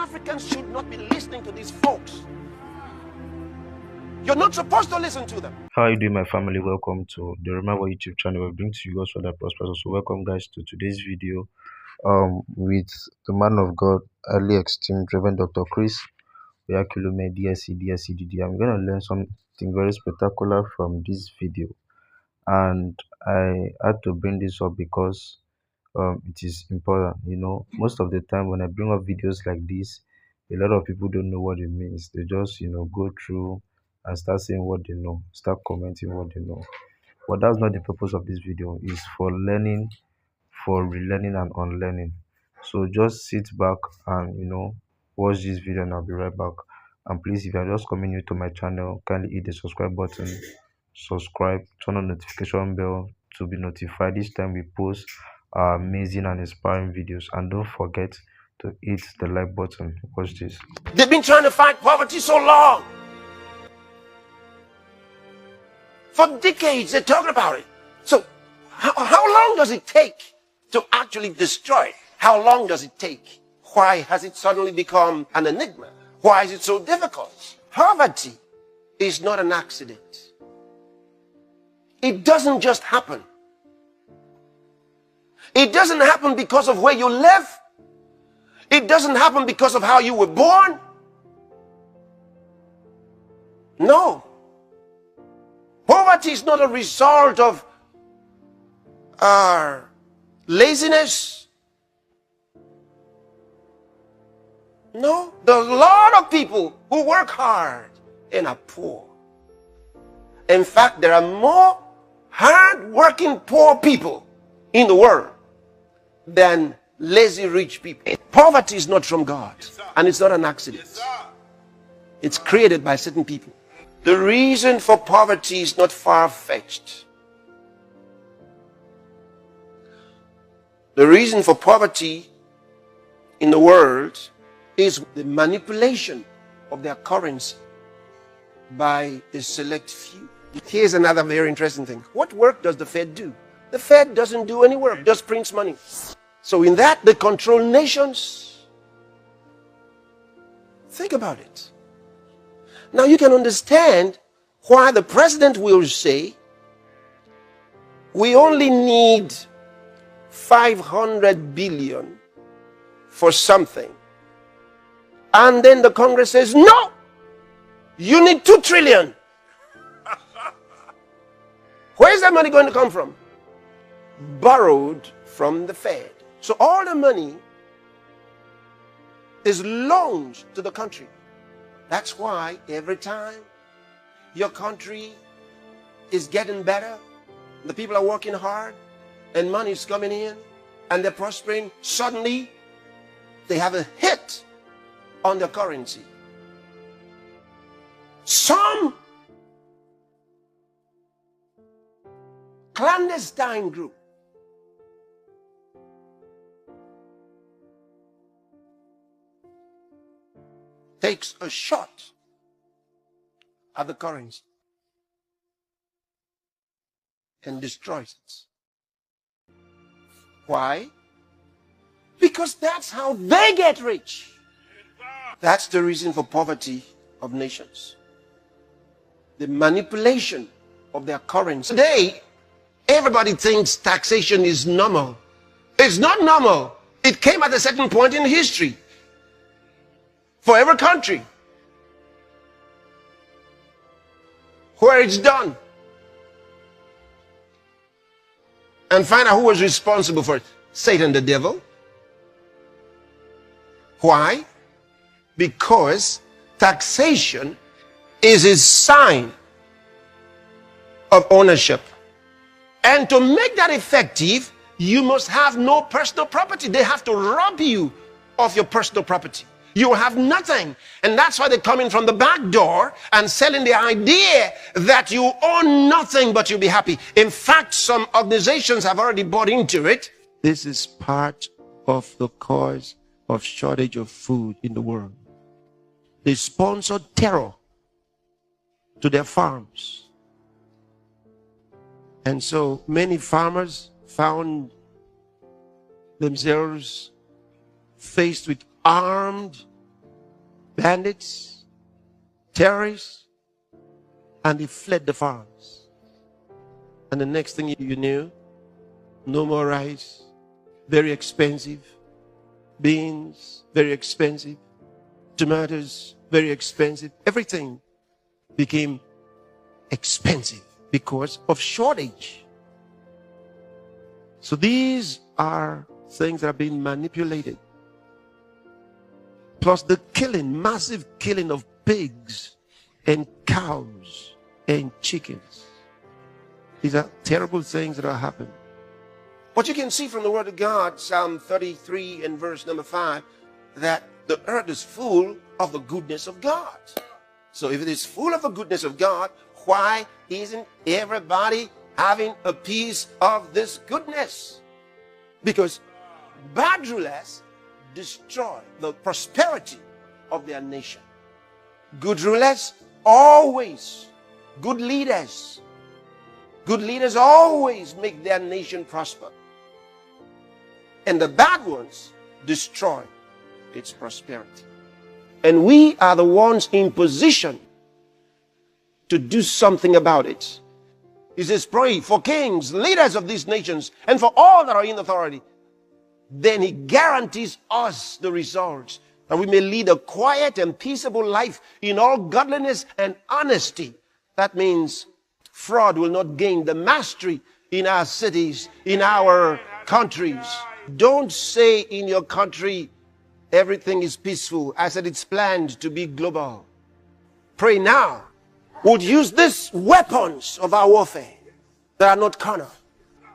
Africans should not be listening to these folks. You're not supposed to listen to them. How are you doing, my family? Welcome to the Remember YouTube channel. We bring to you God's word that prospers. So welcome guys to today's video with the man of God, early esteemed Reverend Dr. Chris Oyakhilome, DSC, DD. I'm gonna learn something very spectacular from this video, and I had to bring this up because it is important. Most of the time when I bring up videos like this, a lot of people don't know what it means. They just go through and start saying what they know, start commenting what they know. But that's not the purpose of this video. It's for learning, for relearning and unlearning. So just sit back and watch this video, and I'll be right back. And please, if you're just coming new to my channel, kindly hit the subscribe button, subscribe, turn on notification bell to be notified each time we post amazing and inspiring videos. And don't forget to hit the like button. Watch this. They've been trying to fight poverty so long. For decades, they're talking about it. So how long does it take to actually destroy it? How long does it take? Why has it suddenly become an enigma? Why is it so difficult? Poverty is not an accident. It doesn't just happen. It doesn't happen because of where you live. It doesn't happen because of how you were born. No. Poverty is not a result of our laziness. No. There's a lot of people who work hard and are poor. In fact, there are more hard-working poor people in the world than lazy rich people. Poverty is not from God, and it's not an accident. It's created by certain people. The reason for poverty is not far-fetched. The reason for poverty in the world is the manipulation of their currency by a select few. Here's another very interesting thing. What work does the Fed do? The Fed doesn't do any work, just prints money. So in that, they control nations. Think about it. Now you can understand why the president will say, we only need 500 billion for something. And then the Congress says, no, you need 2 trillion. Where's that money going to come from? Borrowed from the Fed. So all the money is loaned to the country. That's why every time your country is getting better, the people are working hard, and money is coming in, and they're prospering, suddenly they have a hit on their currency. Some clandestine group takes a shot at the currency and destroys it. Why? Because that's how they get rich. That's the reason for poverty of nations. The manipulation of their currency. Today, everybody thinks taxation is normal. It's not normal. It came at a certain point in history. For every country where it's done, and find out who was responsible for it. Satan, the devil. Why? Because taxation is a sign of ownership, and to make that effective, you must have no personal property. They have to rob you of your personal property. You have nothing. And that's why they're coming from the back door and selling the idea that you own nothing but you'll be happy. In fact, some organizations have already bought into it. This is part of the cause of shortage of food in the world. They sponsor terror to their farms. And so many farmers found themselves faced with armed bandits, terrorists, and they fled the farms. And the next thing you knew, no more rice, very expensive, beans, very expensive, tomatoes, very expensive. Everything became expensive because of shortage. So these are things that are being manipulated. Plus the killing, massive killing of pigs and cows and chickens. These are terrible things that are happening. But you can see from the word of God, Psalm 33 and verse number 5, that the earth is full of the goodness of God. So if it is full of the goodness of God, why isn't everybody having a piece of this goodness? Because bad rulers destroy the prosperity of their nation. Good rulers always, good leaders always make their nation prosper. And the bad ones destroy its prosperity. And we are the ones in position to do something about it. He says, pray for kings, leaders of these nations, and for all that are in authority. Then he guarantees us the results, that we may lead a quiet and peaceable life in all godliness and honesty. That means fraud will not gain the mastery in our cities, in our countries. Don't say in your country everything is peaceful. I said it's planned to be global. Pray now. We'll use these weapons of our warfare that are not carnal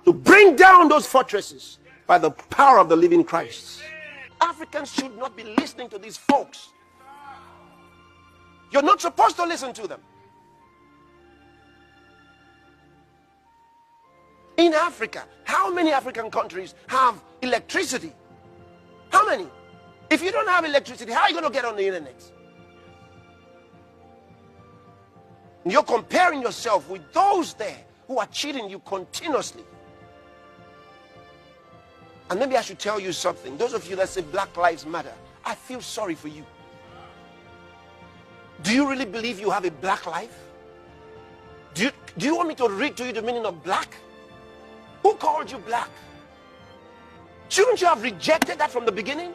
to bring down those fortresses by the power of the living Christ. Africans should not be listening to these folks. You're not supposed to listen to them. In Africa, how many African countries have electricity? How many? If you don't have electricity, how are you going to get on the internet? You're comparing yourself with those there who are cheating you continuously. And maybe I should tell you something. Those of you that say Black Lives Matter, I feel sorry for you. Do you really believe you have a black life? Do you want me to read to you the meaning of black? Who called you black? Shouldn't you have rejected that from the beginning?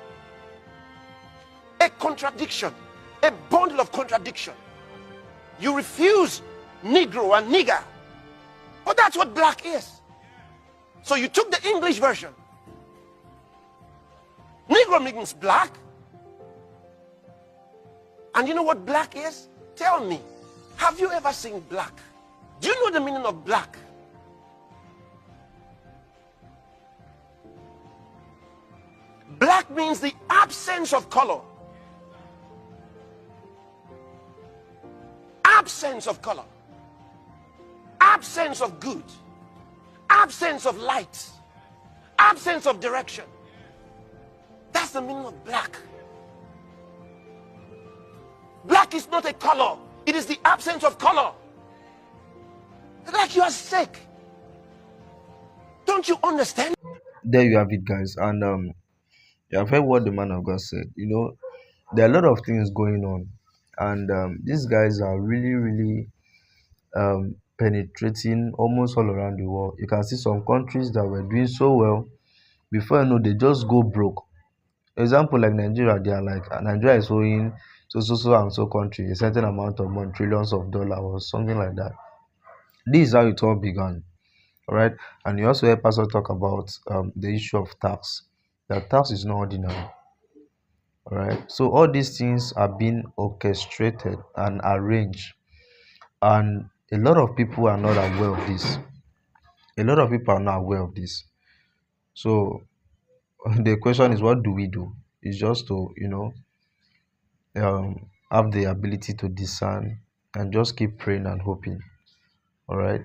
A contradiction, a bundle of contradiction. You refuse Negro and nigger. But that's what black is. So you took the English version. Negro means black. And you know what black is? Tell me, have you ever seen black? Do you know the meaning of black? Black means the absence of color. Absence of color. Absence of good. Absence of light. Absence of direction. That's the meaning of black. Black is not a color. It is the absence of color. Like you are sick. Don't you understand? There you have it, guys. And you have heard what the man of God said. You know, there are a lot of things going on, and these guys are really penetrating almost all around the world. You can see some countries that were doing so well, before you know, they just go broke. Example, like Nigeria, they are like, Nigeria is owing so and so country a certain amount of money, trillions of dollars or something like that. This is how it all began. All right. And you also heard Pastor talk about the issue of tax. That tax is not ordinary. All right. So all these things are being orchestrated and arranged, and a lot of people are not aware of this. A lot of people are not aware of this. So the question is, what do we do? It's just to, have the ability to discern and just keep praying and hoping. All right,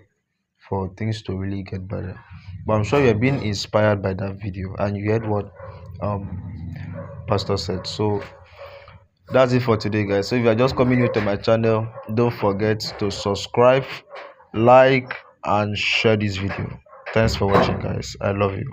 for things to really get better. But I'm sure you're being inspired by that video, and you heard what Pastor said. So that's it for today, guys. So if you're just coming new to my channel, don't forget to subscribe, like, and share this video. Thanks for watching, guys. I love you.